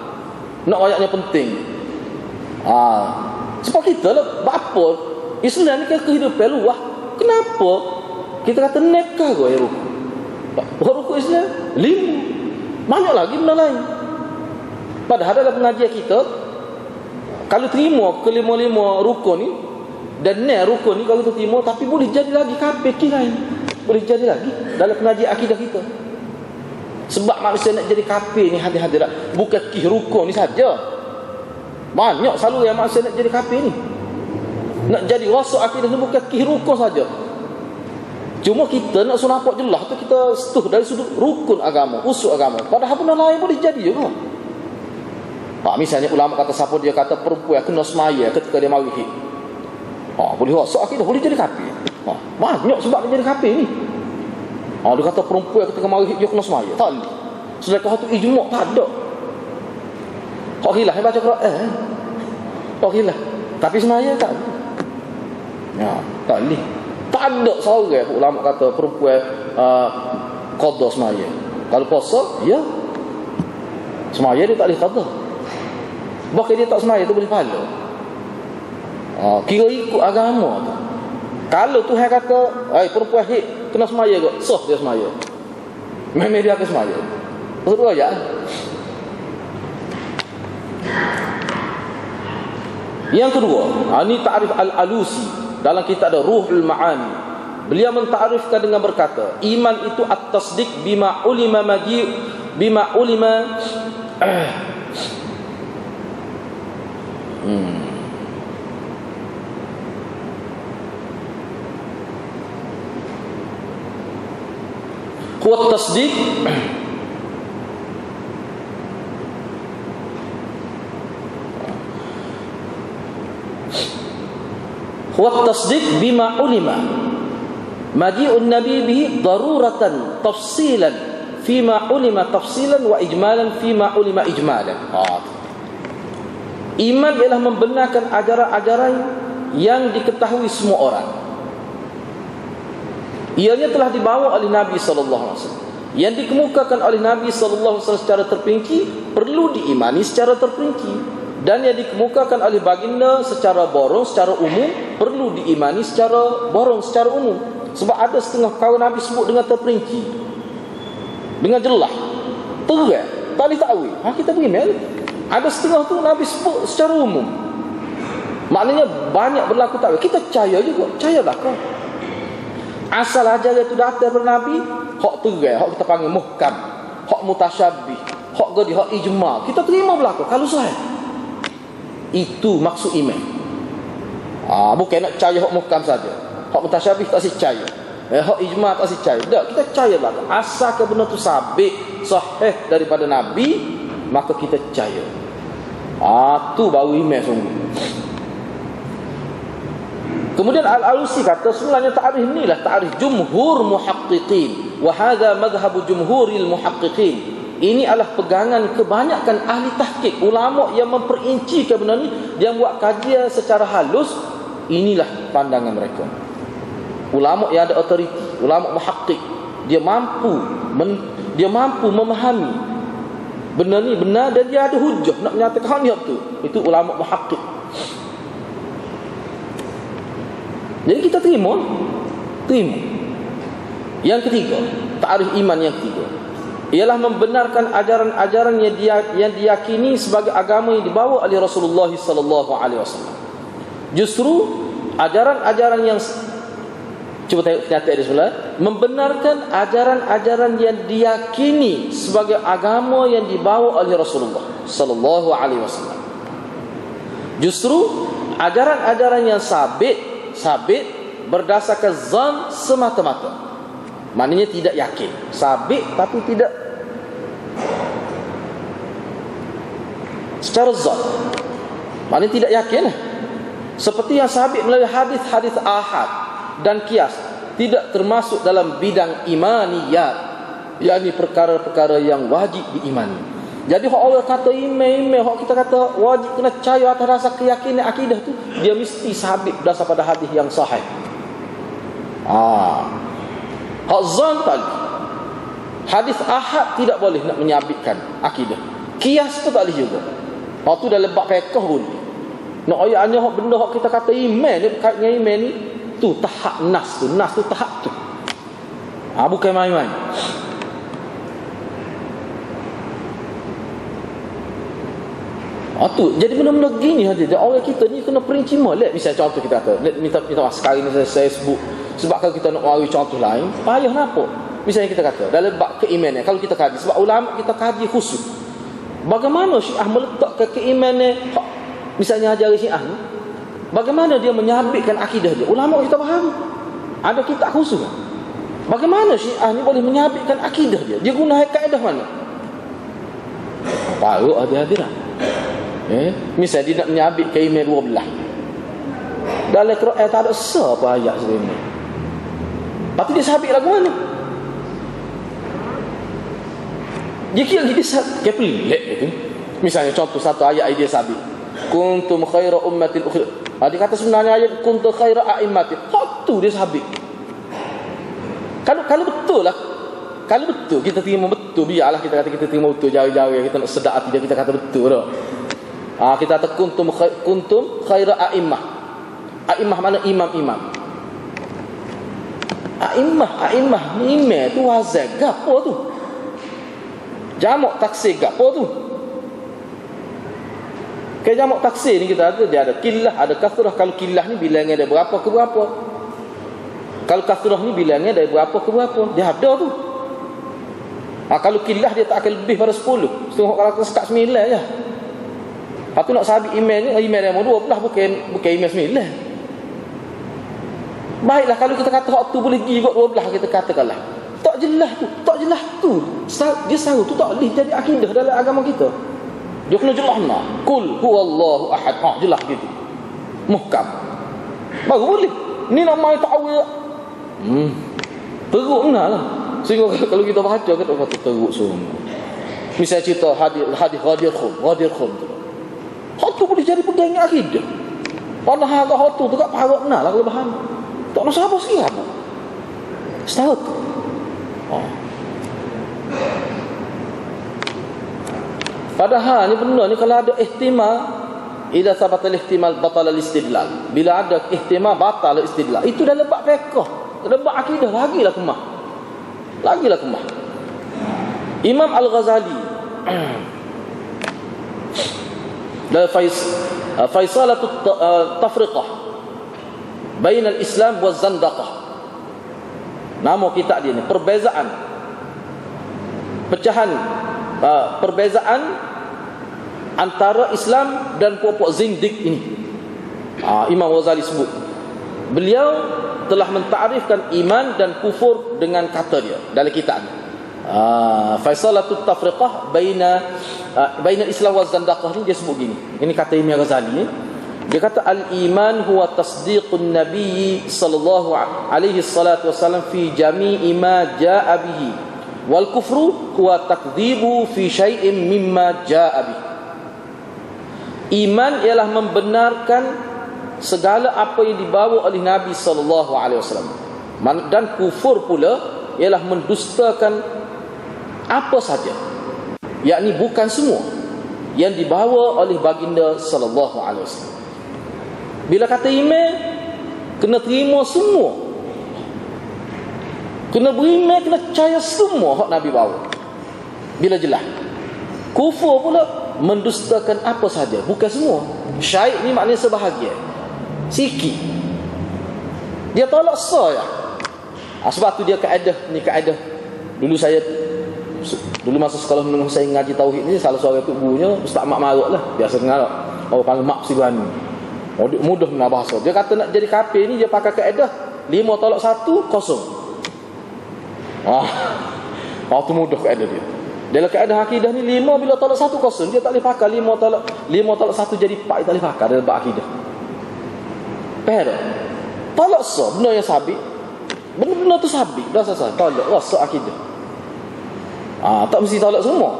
Nak ayatnya penting. Sebab kita lah apa Islam ni kan kehidupan luah. Kenapa kita kata nekah kau ya rukun? Rukun Islam 5. Banyak lagi benda lain. Padahal dalam pengajian kita kalau terima kelima-lima rukun ni dan rukun ni kalau kita terima, tapi boleh jadi lagi kafir lain. Boleh jadi lagi dalam pengajian akidah kita. Sebab manusia nak jadi kafir ni hadir-hadir bukan rukun ni saja. Banyak selalu yang manusia nak jadi kafir ni. Nak jadi rasul akidah ni bukan rukun saja. Cuma kita nak suruh nampak jelas tu kita setuh dari sudut rukun agama, usul agama. Padahal benda lain boleh jadi juga. Misalnya ulama kata siapa dia kata perempuan kena semaya ketika dia mari hid. Boleh rasul akidah, boleh jadi kafir. Banyak sebab dia jadi kafir ni. Dia kata perempuan ketika mari hid dia kena semaya. Tak boleh. Sedangkan tu ijma' tak ada. Kok hilah baca Quran. Kok hilah. Tapi semaya tak. Tak boleh. Tak ada seorang ulama kata perempuan qada semaya. Kalau puasa, ya. Semaya dia tak boleh qada. Bahkan dia tak semaya tu boleh pahala. Kira ikut agama tu. Kalau Tuhan kata, perempuan hid kena semaya ke? Sah dia semaya. Memang dia akan semaya. Betul ya? Yang kedua, ini ta'rif Al-Alusi dalam kitab ada Ruhul Ma'ani. Beliau mentarifkan dengan berkata, iman itu at-tasdiq bima ulima huwa at-tasdiq huwa at-tasdiq bima ulima maji'un nabi bihi daruratan tafsilan fima ulima tafsilan wa ijmalan fima ulima ijmalan. Iman ialah membenarkan ajaran-ajaran yang diketahui semua orang. Ianya telah dibawa oleh Nabi sallallahu alaihi wasallam. Yang dikemukakan oleh Nabi sallallahu alaihi wasallam secara terperinci perlu diimani secara terperinci. Dan yang dikemukakan oleh baginda secara borong, secara umum perlu diimani secara borong, secara umum. Sebab ada setengah kawan Nabi sebut dengan terperinci, dengan jelas, terang, tak boleh takwil. Kita beriman. Ada setengah tu Nabi sebut secara umum, maknanya banyak berlaku takwil. Kita percaya juga, percayalah kau. Asal ajaran itu datang daripada Nabi, hak terang, hak kita panggil muhkam, hak mutasyabih, hak gadi, hak ijma', kita terima belaka kalau sahih. Itu maksud iman. Bukan nak percaya hak muhkam saja. Hak mutasyabih tak si percaya. Hak ijma' tak si percaya. Tak, kita percaya lah. Asal ke benda tu sabit, sahih daripada Nabi, maka kita percaya. Tu baru iman sungguh. Kemudian Al-Alusi kata sebenarnya ta'rif inilah ta'rif jumhur muhaqqiqin wa hadha madhhabu jumhuril muhaqqiqin. Ini adalah pegangan kebanyakan ahli tahqiq, ulama yang memperinci ke benda ni, dia buat kajian secara halus Inilah pandangan mereka. Ulama yang ada authority, ulama muhaqqiq, dia mampu memahami benar ni benar dan dia ada hujah nak menyatakan dia betul. Itu ulama muhaqqiq. Jadi kita terima. Yang ketiga, ta'rif iman yang ketiga ialah membenarkan ajaran-ajaran yang diyakini sebagai agama yang dibawa oleh Rasulullah sallallahu alaihi wasallam. Justru ajaran-ajaran yang cuba tengok kenyataan dia semula, membenarkan ajaran-ajaran yang diyakini sebagai agama yang dibawa oleh Rasulullah sallallahu alaihi wasallam. Justru ajaran-ajaran yang sabit berdasarkan zan semata-mata. Maknanya tidak yakin. Sabit tapi tidak secara zat. Maknanya tidak yakin. Seperti yang sabit melalui hadis-hadis ahad dan qiyas, tidak termasuk dalam bidang imaniyat, yakni perkara-perkara yang wajib diimani. Jadi orang kata iman, orang kita kata wajib kena percaya atas rasa keyakinan akidah tu, dia mesti sabit berdasar pada hadis yang sahih. Hak zan tadi, hadis ahad tidak boleh nak menyabitkan akidah. Qiyas tu tak boleh juga. Hak tu dah lebak fiqh pun. Nak ayatnya hak benda hak kita kata iman ni, berkait dengan iman ni, tu tahap nas tu tahap tu. Bukan main-main. Tu jadi benda-benda gini saja. Orang kita ni kena perinci molek. Misalnya contoh kita kata, minta sekarang ni saya sebut, sebab kalau kita nak mari contoh lain, payah nampak. Misalnya kita kata dalam bab keimanan, kalau kita kaji, sebab ulama kita kaji khusus bagaimana Syiah meletakkan keimanan, misalnya ajaran Syiah ni, bagaimana dia menyabitkan akidah dia. Ulama kita faham. Ada kitab khusus. Bagaimana Syiah ni boleh menyabitkan akidah dia? Dia guna kaedah mana? Baru hadirat. Misalnya dia nak menyabit keimanan 12. Dalam Quran tak ada apa ayat sebenarnya. Lepas tu dia sabit lagu mana? Dia kira dia sabit pelik itu. Misalnya contoh satu ayat dia sabit, kuntum khaira ummatin ukhra. Dia kata sebenarnya ayat kuntum khaira a'immatin. Hak tu dia sabit. Kalau betul lah. Kalau betul kita terima betul, biarlah kita kata kita terima betul, jari-jari kita nak sedap hati dia, kita kata betul dah. Kita kata kuntum khaira a'immah. A'immah mana? Imam-imam. A'immah ni imam tu wazan gapo tu? Jamak taksir gapo tu? Ke jamak taksir ni kita ada, dia ada killah, ada kasrah. Kalau killah ni bilangnya dari berapa ke berapa? Kalau kasrah ni bilangnya dari berapa ke berapa? Dia ada tu. Kalau killah dia tak akan lebih pada 10. Setengah kalau sekat 9 je. Lepas tu nak sabit iman ni, iman yang 12 bukan iman 9. Baiklah kalau kita kata hak tu boleh pergi kot 12, kita katakanlah. Tak jelas tu. Dia saru tu tak boleh jadi akidah dalam agama kita. Dia kena jelas nak. Qul huwallahu ahad. Jelas gitu. Muhkam. Baru boleh. Ni nak mai ta'awil. Teruk benar lah. Sehingga kalau kita baca kita kata teruk semua. Misalnya cerita hadis Ghadir Khum tu. Hak tu boleh jadi pegang akidah. Padahal hak tu tak parut benar lah kalau bahan. Tak nak sabar sikit apa. Setahun tu. Padahal ni benda ni kalau ada ihtimal, idza sabata al-ihtimal batal al-istidlal. Bila ada ihtimal batal al-istidlal. Itu dah lebak fiqh, lebak akidah, lagilah kemah. Imam Al-Ghazali dalam Faisalatut Tafriqah bain al-Islam wa Zandaqah. Nama kitab dia ni, perbezaan antara Islam dan puak-puak zindik ini. Imam Ghazali sebut, beliau telah mentarifkan iman dan kufur dengan kata dia dalam kitab ni. Faisalatut Tafriqah baina Islam wa Zandaqah ni dia sebut gini. Ini kata Imam Ghazali ni. Dia kata al-iman huwa tasdiqun nabiy sallallahu alaihi salatu wasallam fi jami'i ma jaa bihi wal kufru huwa takdzibu fi syai'in mimma jaa bihi. Iman ialah membenarkan segala apa yang dibawa oleh Nabi SAW. Dan kufur pula ialah mendustakan apa saja, yakni bukan semua yang dibawa oleh baginda SAW. Bila kata iman, kena terima semua, kena beriman, kena percaya semua hak Nabi bawa. Bila jelas. Kufur pula mendustakan apa saja, bukan semua. Syaik ni maknanya sebahagian, sikit. Dia tolak saya. Sebab tu dia kaedah ni, kaedah. Dulu masa sekolah menengah saya ngaji tauhid ni, salah seorang tu gurunya Ustaz Mak Maruk lah, biasa kenal. Orang panggil Mak Sibani. Mudah nak bahasa. Dia kata nak jadi kafir ni dia pakai kaedah 5 tolak 1 kosong. Tu mudah kaedah dia. Dalam kaedah akidah ni 5 bila tolak 1 kosong, dia tak boleh pakai 5 tolak 1 jadi 4, dia tak boleh pakai dalam akidah. Faham? Tolak so benda yang sabit, benda tu sabit dah selesai. Tolak rasa akidah. Tak mesti tolak semua.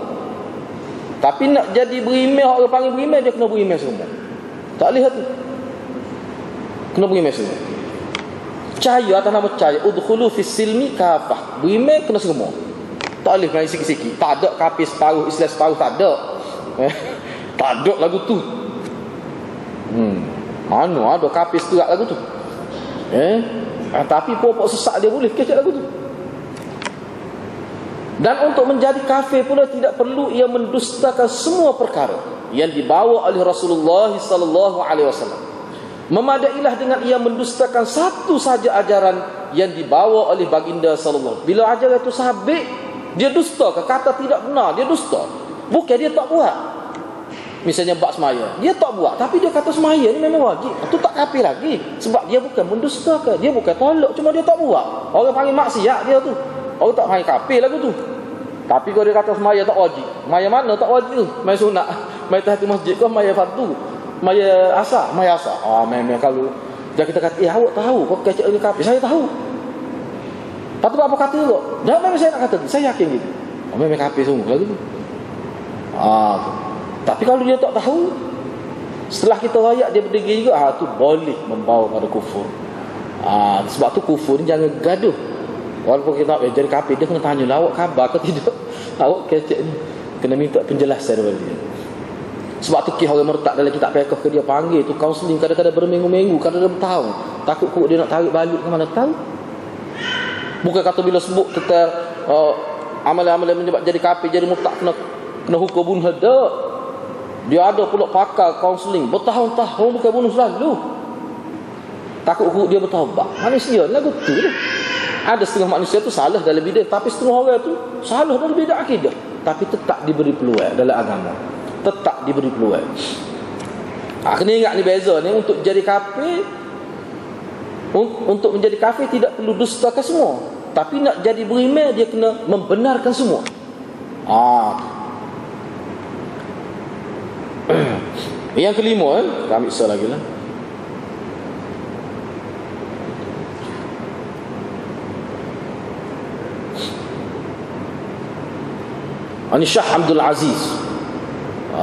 Tapi nak jadi beriman, orang panggil beriman, dia kena beriman semua. Tak lihat tu. Kena beriman semua. Percaya atas nama percaya. Udkhulu fis silmi kafah. Beriman kena semua. Tak boleh main sikit-sikit. Tak ada kafir separuh, Islam separuh, tak ada. Tak ada lagu tu. Mana ada kafir seterak lagu tu. Tapi pokok sesak dia boleh kecek lagu tu. Dan untuk menjadi kafir pula tidak perlu ia mendustakan semua perkara yang dibawa oleh Rasulullah SAW. Memadailah dengan ia mendustakan satu saja ajaran yang dibawa oleh baginda sallallahu. Bila ajaran itu sabit, dia dusta ke? Kata tidak benar, dia dusta. Bukan dia tak buat. Misalnya bab semaya, dia tak buat, tapi dia kata semaya ni memang wajib. Itu tak kafir lagi. Sebab dia bukan mendustakan, dia bukan tolak, cuma dia tak buat. Orang panggil maksiat dia tu. Orang tak panggil kafir lagu tu. Tapi kalau dia kata semaya tak wajib, maya mana tak wajib tu? Maya sunat, maya tahiyat masjid ke maya fardu, maya asar, maya asar. Memang kalau dia kita kata, awak tahu kau kecek ni kafir, saya tahu. Lepas tu apa kata tu? Dah memang saya nak kata tu, saya yakin gitu. Memang kafir semua lagu tu. Tapi kalau dia tak tahu, setelah kita rayak dia berdegil juga, tu boleh membawa pada kufur. Sebab tu kufur ni jangan gaduh. Walaupun kita nak jadi kafir, dia kena tanya lah, awak khabar ke tidak? Awak kecek ni, kena minta penjelasan daripada dia. Sebab tu kisah orang murtad dalam kitab fiqh ke dia panggil tu kaunseling kadang-kadang berminggu-minggu, kadang-kadang bertahun. Takut dia nak tarik balik ke mana, tahu? Bukan kata bila sebut kita amalan-amalan menyebab jadi kafir, jadi murtad kena hukum bunuh. Dia ada pula pakar kaunseling bertahun-tahun bukan bunuh selalu. Takut dia bertaubat. Manusia lagu tu lah. Ada setengah manusia tu salah dalam bidang, tapi setengah orang tu salah dalam bidang akidah, tapi tetap diberi peluang dalam agama. Tetap diberi peluang. Kena ingat ni beza ni. Untuk jadi kafir, untuk menjadi kafir tidak perlu dustakan semua, tapi nak jadi beriman dia kena membenarkan semua. Yang kelima, kami ambil lagi lah. Ini Syekh Abdul Aziz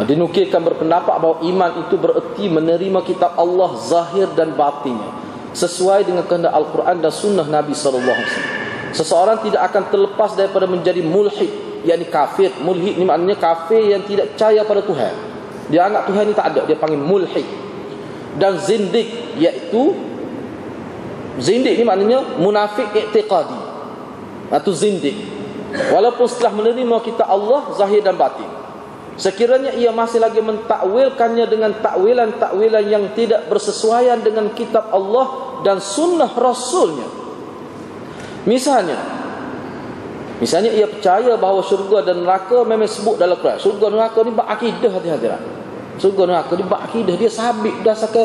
dinukilkan berpendapat bahawa iman itu bererti menerima kitab Allah zahir dan batinnya sesuai dengan kehendak Al-Quran dan sunnah Nabi SAW. Seseorang tidak akan terlepas daripada menjadi mulhid, yakni kafir. Mulhid ni maknanya kafir yang tidak percaya pada Tuhan. Dia anggap Tuhan ni tak ada, dia panggil mulhid. Dan zindik, iaitu zindik ni maknanya munafik i'tiqadi. Itu zindik. Walaupun setelah menerima kitab Allah zahir dan batin, sekiranya ia masih lagi mentakwilkannya dengan takwilan-takwilan yang tidak bersesuaian dengan kitab Allah dan sunnah Rasulnya. Misalnya ia percaya bahawa syurga dan neraka memang sebut dalam Quran. Syurga dan neraka ni bab akidah, hati-hati. Syurga dan neraka ni bab akidah, dia sabit berdasarkan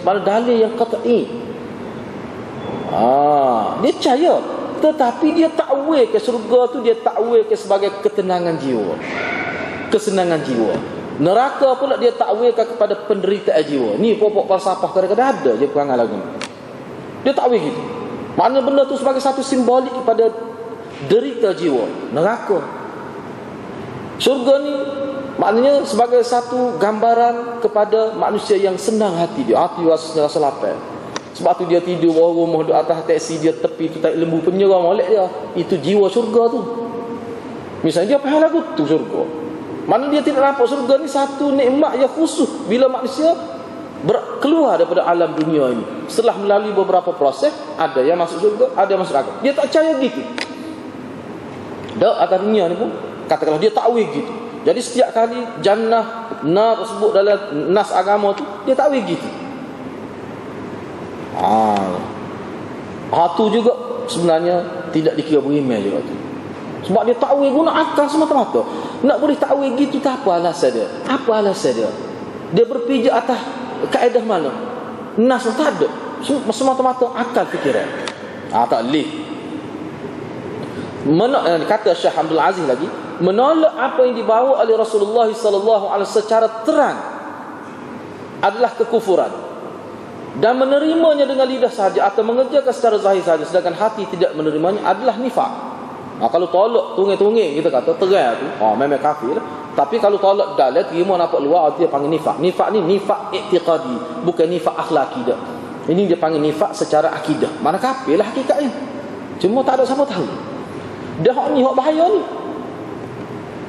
mana dalil yang qat'i. Dia percaya, tetapi dia takwil ke syurga tu, dia takwil ke sebagai ketenangan jiwa, kesenangan jiwa. Neraka pula dia takwilkan kepada penderitaan jiwa. Ni pokok falsafah kadang-kadang ada je perangai lagu ni. Dia takwil gitu. Makna benda tu sebagai satu simbolik kepada derita jiwa. Neraka, syurga ni Maknanya sebagai satu gambaran kepada manusia yang senang hati dia. Hati rasa lapar. Sebab tu dia tidur bawah rumah, duduk atas teksi, dia tepi tu tak lembu penyerang molek dia. Itu jiwa syurga tu. Misalnya dia faham lagu tu syurga. Mana dia tidak nampak syurga ni satu nikmat yang khusus bila manusia keluar daripada alam dunia ini. Setelah melalui beberapa proses, ada yang masuk syurga, ada yang masuk neraka. Dia tak percaya gitu. Dak atas dunia ni pun katakanlah dia takwil gitu. Jadi setiap kali jannah, nar tersebut dalam nas agama tu, dia takwil gitu. Tu juga sebenarnya tidak dikira beriman juga tu. Sebab dia takwil guna akal semata-mata. Nak boleh takwil gitu tak apa alasan dia? Apa alasan dia? Dia berpijak atas kaedah mana? Nas tak ada. Semata-mata akal fikiran. Tak boleh. Kata Syekh Abdul Aziz lagi, menolak apa yang dibawa oleh Rasulullah sallallahu alaihi wasallam secara terang adalah kekufuran. Dan menerimanya dengan lidah saja atau mengerjakan secara zahir saja sedangkan hati tidak menerimanya adalah nifak. Kalau tolak tungging-tungging kita kata terang tu, memang kafir. Tapi kalau tolak dalam terima nampak luar, dia panggil nifak. Nifak ni nifak i'tiqadi, bukan nifak akhlaki dah. Ini dia panggil nifak secara akidah. Mana kafir lah hakikatnya. Cuma tak ada siapa tahu. Dah hak ni hak bahaya ni.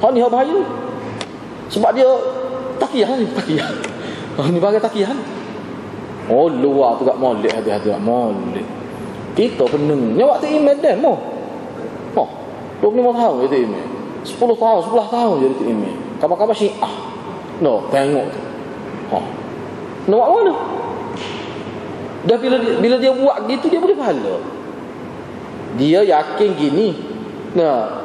Hak ni hak bahaya. Sebab dia takiyah ni, takiyah. Ni bagi takiyah ni. Luar tu kat molek, hati-hati kat molek. Kita peneng. Ni waktu email dah mau. 25 tahun jadi email. 10 tahun, 11 tahun jadi email. Kabar-kabar Syiah. Tengok tu. Nak buat mana? Dah bila dia buat gitu dia boleh pahala. Dia yakin gini.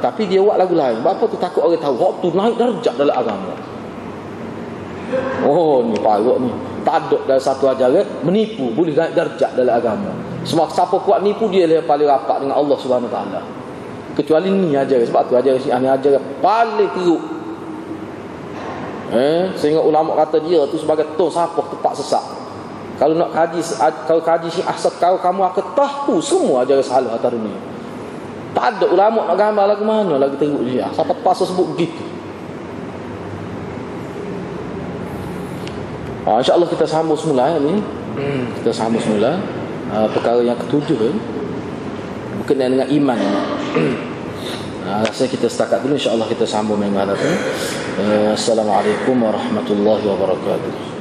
Tapi dia buat lagu lain. Apa tu takut orang tahu. Hak tu naik darjat dalam agama. Ni parut ni. Tak ada dalam satu ajaran menipu boleh naik darjat dalam agama. Sebab siapa kuat nipu dia lah paling rapat dengan Allah Subhanahu Wa Taala. Kecuali ni ajaran. Sebab tu ajaran Syiah ni ajaran paling teruk. Sehingga ulama kata dia tu sebagai tong sapuh tepat sesat. Kalau nak kaji, kalau kaji Syiah sekau kamu akan tahu semua ajaran salah atas dunia. Tak ada ulama nak gambar lagu mana lagi teruk dia. Siapa terpaksa sebut begitu. InsyaAllah kita sambung semula ni. Kita sambung semula perkara yang ketujuh berkenaan dengan iman. Rasanya kita setakat dulu. InsyaAllah kita sambung minggu hadapan. Assalamualaikum warahmatullahi wabarakatuh.